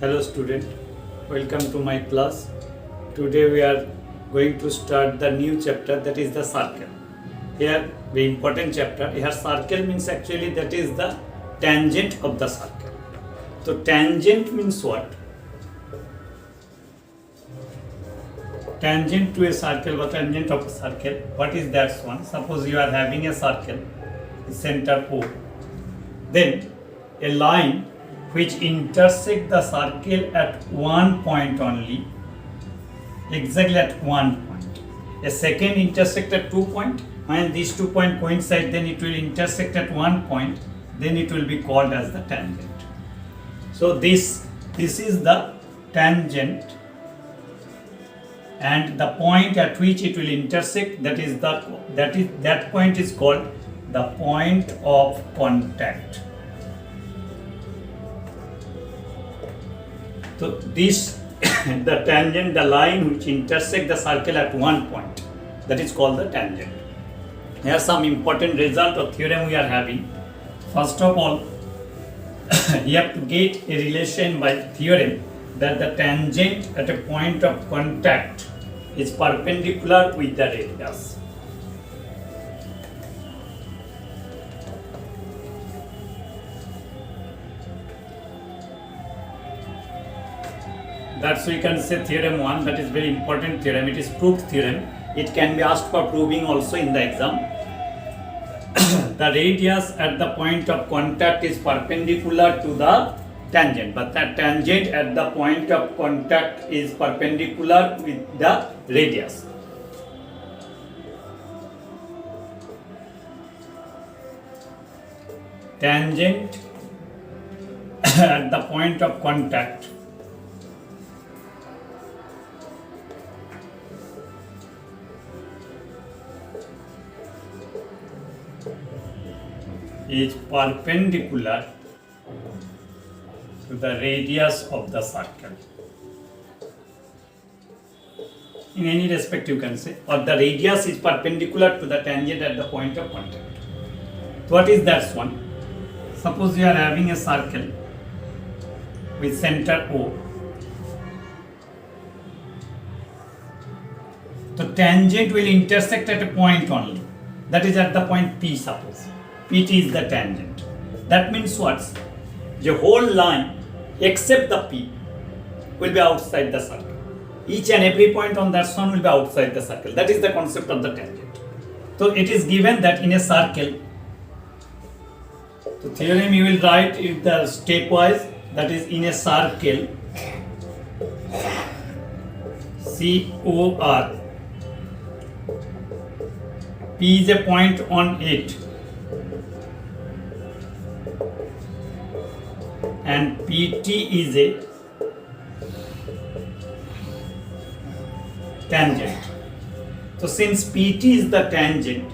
Hello student, welcome to my class. Today we are going to start the new chapter, that is the circle. Here the important chapter, here circle means actually that is the tangent of the circle. So tangent means what? Tangent to a circle or tangent of a circle, what is that one? Suppose you are having a circle, center O, then a line which intersect the circle at one point only, exactly at one point. A second intersect at 2 points. When these 2 points coincide, then it will intersect at one point, then it will be called as the tangent. So this is the tangent, and the point at which it will intersect, that point is called the point of contact. So this the tangent, the line which intersect the circle at one point, that is called the tangent. Here are some important result or theorem we are having. First of all, you have to get a relation by theorem that the tangent at a point of contact is perpendicular with the radius. That's we can say theorem 1, that is very important theorem. It is proved theorem. It can be asked for proving also in the exam. The radius at the point of contact is perpendicular to the tangent, but that tangent at the point of contact is perpendicular with the radius. Tangent at the point of contact is perpendicular to the radius of the circle. In any respect you can say, or the radius is perpendicular to the tangent at the point of contact. So what is that one? Suppose you are having a circle with center O. The tangent will intersect at a point only, that is at the point P. Suppose PT is the tangent. That means what? The whole line except the P will be outside the circle. Each and every point on that one will be outside the circle. That is the concept of the tangent. So it is given that in a circle, the theorem you will write in the stepwise, that is in a circle COR, P is a point on it and PT is a tangent. So since PT is the tangent,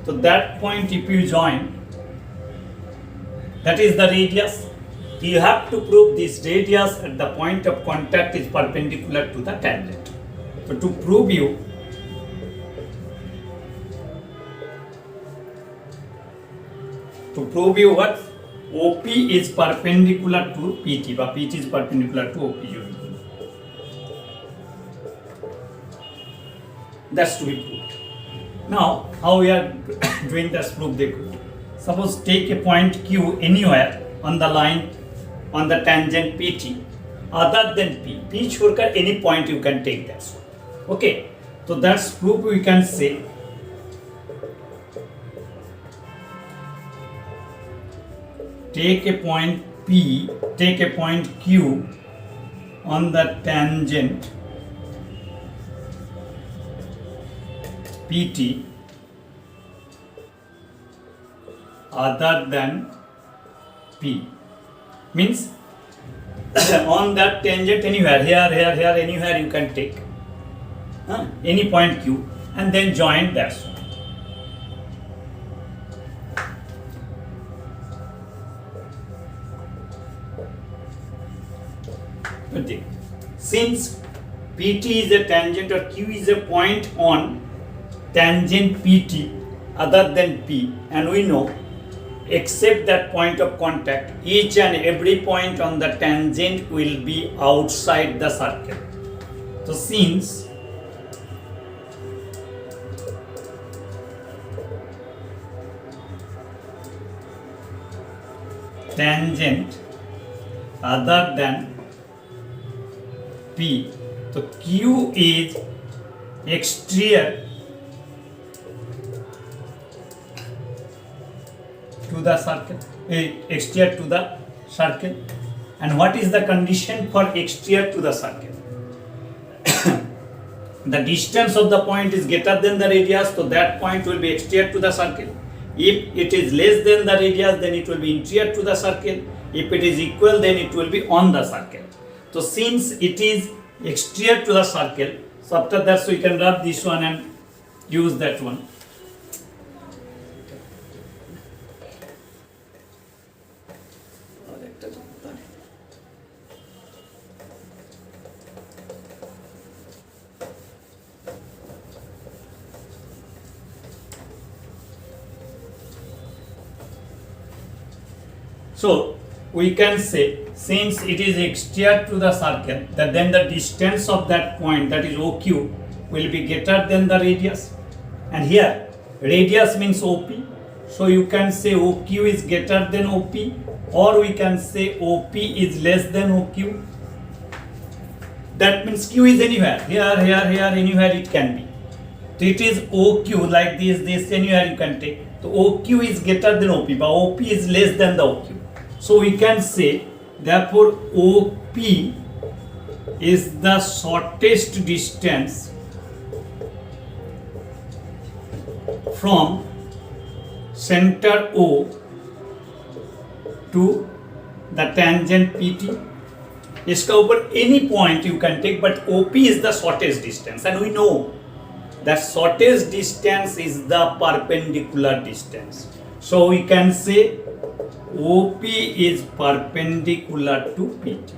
so that point if you join, that is the radius. You have to prove this radius at the point of contact is perpendicular to the tangent. So to prove you, what? OP is perpendicular to PT, but PT is perpendicular to OP. That's to be proved. Now, how we are doing this proof? Suppose take a point Q anywhere on the line on the tangent PT other than P. P छोड़कर any point you can take that one. Okay, so that's proof we can say. Take a point P, take a point Q on the tangent PT other than P. Means on that tangent anywhere, here, anywhere you can take any point Q and then join that one. Since PT is a tangent or Q is a point on tangent PT other than P, and we know except that point of contact, each and every point on the tangent will be outside the circle. So since tangent other than P, so Q is exterior to the circle, exterior to the circle. And what is the condition for exterior to the circle? The distance of the point is greater than the radius, so that point will be exterior to the circle. If it is less than the radius, then it will be interior to the circle. If it is equal, then it will be on the circle. So since it is exterior to the circle, so after that, so you can rub this one and use that one. So we can say, since it is exterior to the circle, that then the distance of that point, that is OQ, will be greater than the radius. And here radius means OP, so you can say OQ is greater than OP, or we can say OP is less than OQ. That means Q is anywhere, here, anywhere it can be. So it is OQ like this, anywhere you can take. So OQ is greater than OP, but OP is less than the OQ. So we can say, therefore OP is the shortest distance from center O to the tangent PT. इसका ऊपर any point you can take, but OP is the shortest distance, and we know that shortest distance is the perpendicular distance. So we can say OP is perpendicular to PT.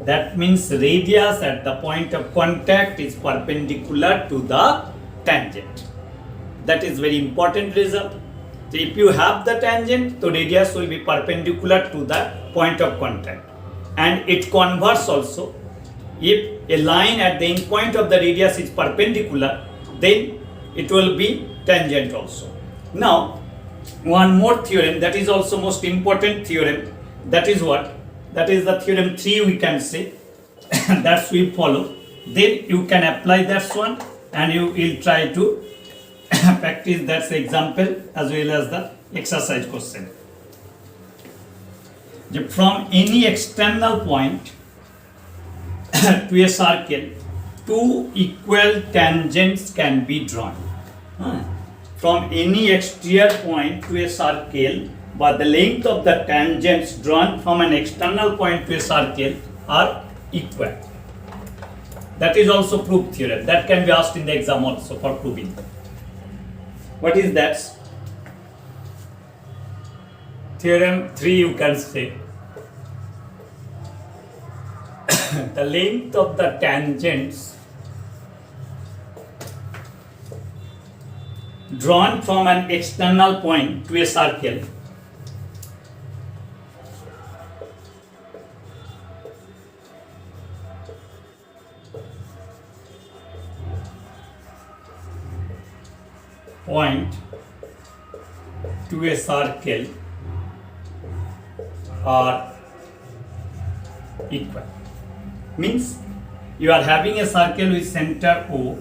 That means radius at the point of contact is perpendicular to the tangent. That is very important result. So if you have the tangent, the radius will be perpendicular to the point of contact. And it converse also. If a line at the end point of the radius is perpendicular, then it will be tangent also. Now, one more theorem that is also most important theorem. That is what? That is the theorem 3 we can say. That we follow. Then you can apply that one and you will try to practice that example as well as the exercise question. From any external point to a circle, two equal tangents can be drawn. From any exterior point to a circle, but the length of the tangents drawn from an external point to a circle are equal. That is also proof theorem. That can be asked in the exam also for proving. What is that? Theorem 3 you can say. The length of the tangents drawn from an external point to a circle are equal. Means you are having a circle with center O.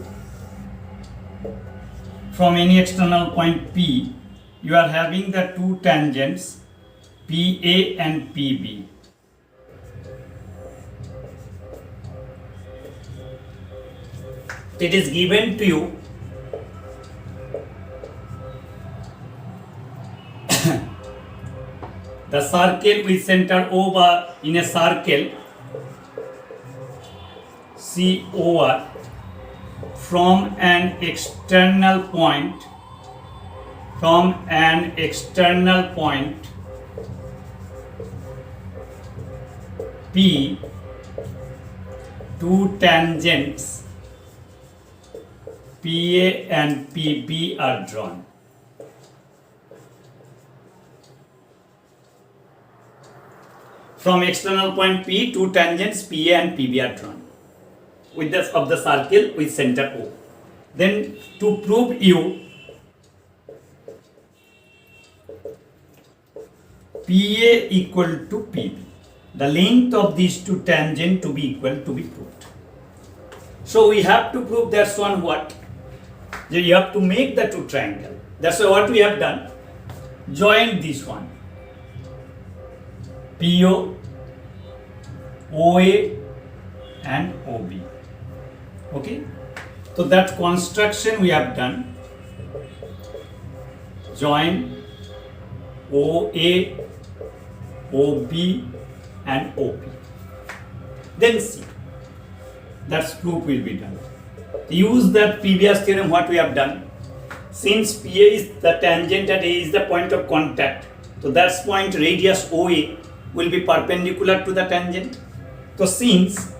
From any external point P, you are having the two tangents PA and PB. It is given to you the circle with center O in a circle COR from an external point P, two tangents PA and PB are drawn. from external point P, two tangents PA and PB are drawn with the of the circle with center O. Then to prove U, PA equal to PB, the length of these two tangents to be equal to be proved. So we have to prove that's one what? You have to make the two triangle. That's what we have done. Join this one. PO, OA and OB. Okay. So that construction we have done. Join OA, OB and OP. Then see. That's proof will be done. Use that previous theorem what we have done. Since PA is the tangent and A is the point of contact, so that's point radius OA will be perpendicular to the tangent. So since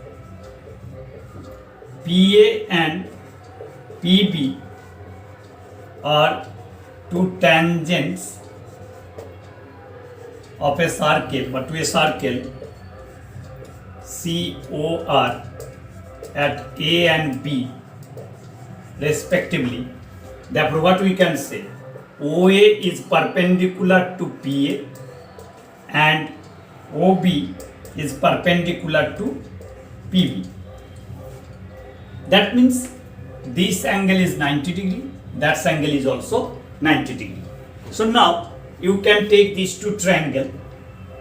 PA and PB are two tangents of a circle, but to a circle COR at A and B respectively, therefore what we can say, OA is perpendicular to PA and OB is perpendicular to PB. That means this angle is 90 degree, that angle is also 90 degree. So now you can take these two triangles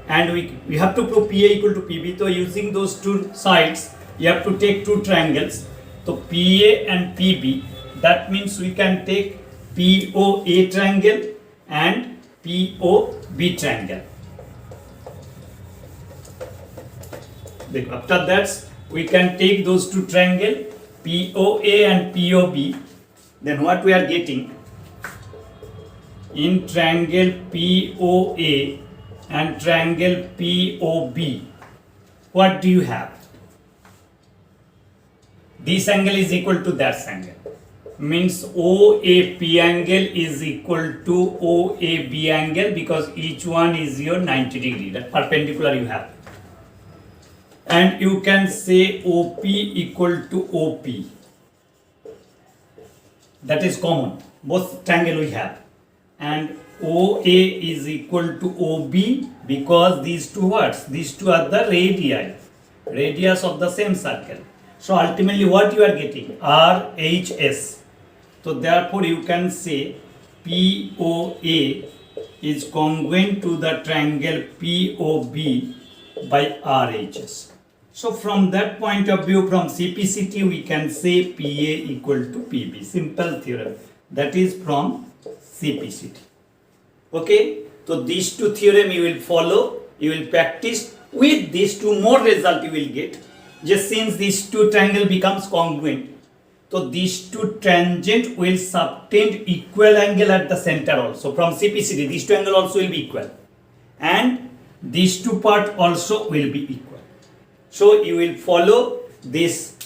and we have to prove PA equal to PB. So using those two sides, you have to take two triangles. So PA and PB, that means we can take POA triangle and POB triangle. After that, we can take those two triangles, POA and POB. Then what we are getting? In triangle POA and triangle POB, what do you have? This angle is equal to that angle. Means OAP angle is equal to OAB angle because each one is your 90 degree, that perpendicular you have. And you can say OP equal to OP. That is common. Both triangle we have. And OA is equal to OB because these two words, these two are the radii, radius of the same circle. So ultimately what you are getting? RHS. So therefore you can say POA is congruent to the triangle POB by RHS. So from that point of view, from CPCT, we can say PA equal to PB. Simple theorem. That is from CPCT. Okay. So these two theorem you will follow, you will practice. With these two more result you will get. Just since these two triangle becomes congruent, so these two tangent will subtend equal angle at the center also. From CPCT, these two angle also will be equal. And these two part also will be equal. So you will follow this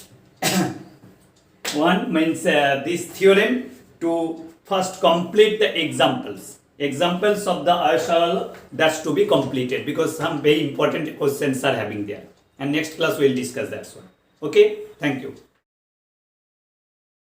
one means this theorem to first complete the examples. Examples of the Ayashar that's to be completed because some very important questions are having there. And next class we will discuss that one. Okay, thank you.